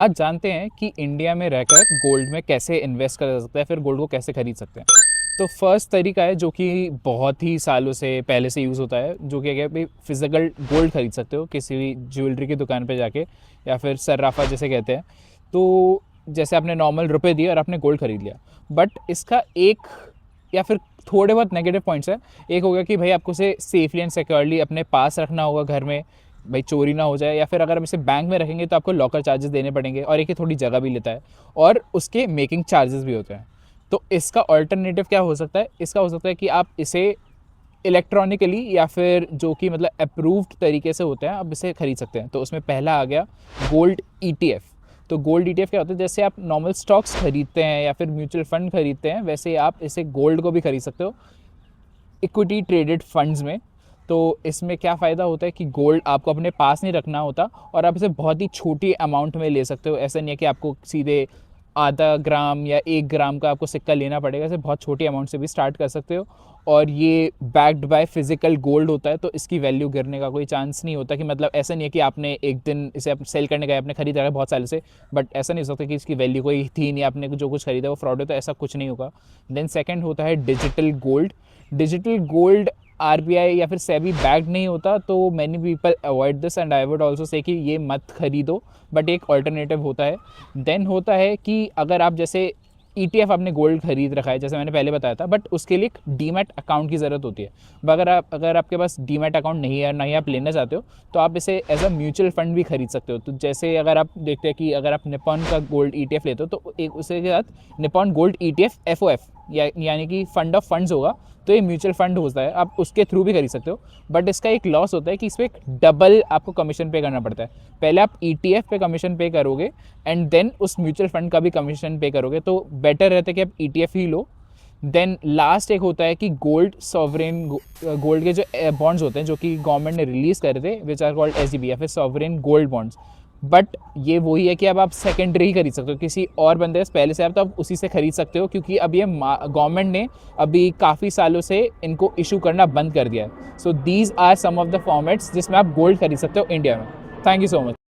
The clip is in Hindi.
आज जानते हैं कि इंडिया में रहकर गोल्ड में कैसे इन्वेस्ट करा जा सकता है, फिर गोल्ड को कैसे खरीद सकते हैं। तो फर्स्ट तरीका है जो कि बहुत ही सालों से पहले से यूज़ होता है, जो कि क्या भाई फिजिकल गोल्ड खरीद सकते हो किसी भी ज्वेलरी की दुकान पे जाके, या फिर सर्राफा जैसे कहते हैं। तो जैसे आपने नॉर्मल रुपए दिए और आपने गोल्ड खरीद लिया, बट इसका एक या फिर थोड़े बहुत नेगेटिव पॉइंट्स है। एक होगा कि भाई आपको उसे सेफली एंड सिक्योरली अपने पास रखना होगा घर में, भाई चोरी ना हो जाए, या फिर अगर आप इसे बैंक में रखेंगे तो आपको लॉकर चार्जेस देने पड़ेंगे, और एक ही थोड़ी जगह भी लेता है, और उसके मेकिंग चार्जेस भी होते हैं। तो इसका ऑल्टरनेटिव क्या हो सकता है? इसका हो सकता है कि आप इसे इलेक्ट्रॉनिकली या फिर जो कि मतलब अप्रूव्ड तरीके से होते हैं, आप इसे खरीद सकते हैं। तो उसमें पहला आ गया गोल्ड ईटीएफ। तो गोल्ड ईटीएफ क्या होता है? जैसे आप नॉर्मल स्टॉक्स खरीदते हैं या फिर म्यूचुअल फंड खरीदते हैं, वैसे आप इसे गोल्ड को भी खरीद सकते हो इक्विटी ट्रेडेड फंड्स में। तो इसमें क्या फ़ायदा होता है कि गोल्ड आपको अपने पास नहीं रखना होता, और आप इसे बहुत ही छोटी अमाउंट में ले सकते हो। ऐसा नहीं है कि आपको सीधे आधा ग्राम या 1 ग्राम का आपको सिक्का लेना पड़ेगा। इसे बहुत छोटी अमाउंट से भी स्टार्ट कर सकते हो, और ये बैक्ड बाय फिजिकल गोल्ड होता है, तो इसकी वैल्यू गिरने का कोई चांस नहीं होता। कि मतलब ऐसा नहीं है कि आपने एक दिन इसे आप सेल करने गए, आपने खरीदा है बहुत साल से, बट ऐसा नहीं हो सकता कि इसकी वैल्यू कोई थी नहीं, आपने जो कुछ खरीदा वो फ्रॉड है, तो ऐसा कुछ नहीं होगा। देन सेकंड होता है digital gold. Digital gold RBI या फिर सेबी बैक्ड नहीं होता, तो many people avoid this, and I would also say कि ये मत खरीदो, बट एक ऑल्टरनेटिव होता है। देन होता है कि अगर आप जैसे ईटीएफ आपने गोल्ड खरीद रखा है, जैसे मैंने पहले बताया था, बट उसके लिए एक डीमैट अकाउंट की ज़रूरत होती है। अगर आपके पास डीमैट अकाउंट नहीं है, ना ही आप लेना चाहते हो, तो आप इसे एज अ म्यूचुअल फंड भी खरीद सकते हो। तो जैसे अगर आप देखते हैं कि अगर आप निपॉन का गोल्ड ईटीएफ लेते हो, तो एक उसके साथ निपॉन गोल्ड ईटीएफ एफओएफ यानी कि फंड ऑफ फंड्स होगा, तो ये म्यूचुअल फंड होता है, आप उसके थ्रू भी खरीद सकते हो। बट इसका एक लॉस होता है कि इस पर डबल आपको कमीशन पे करना पड़ता है। पहले आप ईटीएफ पे कमीशन पे करोगे, एंड देन उस म्यूचुअल फंड का भी कमीशन पे करोगे, तो बेटर रहता है कि आप ईटीएफ ही लो। देन लास्ट एक होता है कि गोल्ड सॉवरेन गोल्ड के जो बॉन्ड्स होते हैं, जो कि गवर्नमेंट ने रिलीज़ करे थे, विच आर कॉल्ड एसजीबी या फिर सॉवरेन गोल्ड बॉन्ड्स। बट ये वही है कि अब आप सेकेंडरी ही खरीद सकते हो, किसी और बंदे से पहले से आप तो आप उसी से खरीद सकते हो, क्योंकि अब ये गवर्नमेंट ने अभी काफ़ी सालों से इनको इशू करना बंद कर दिया है। So these are some of the formats जिसमें आप गोल्ड खरीद सकते हो इंडिया में। Thank you so much.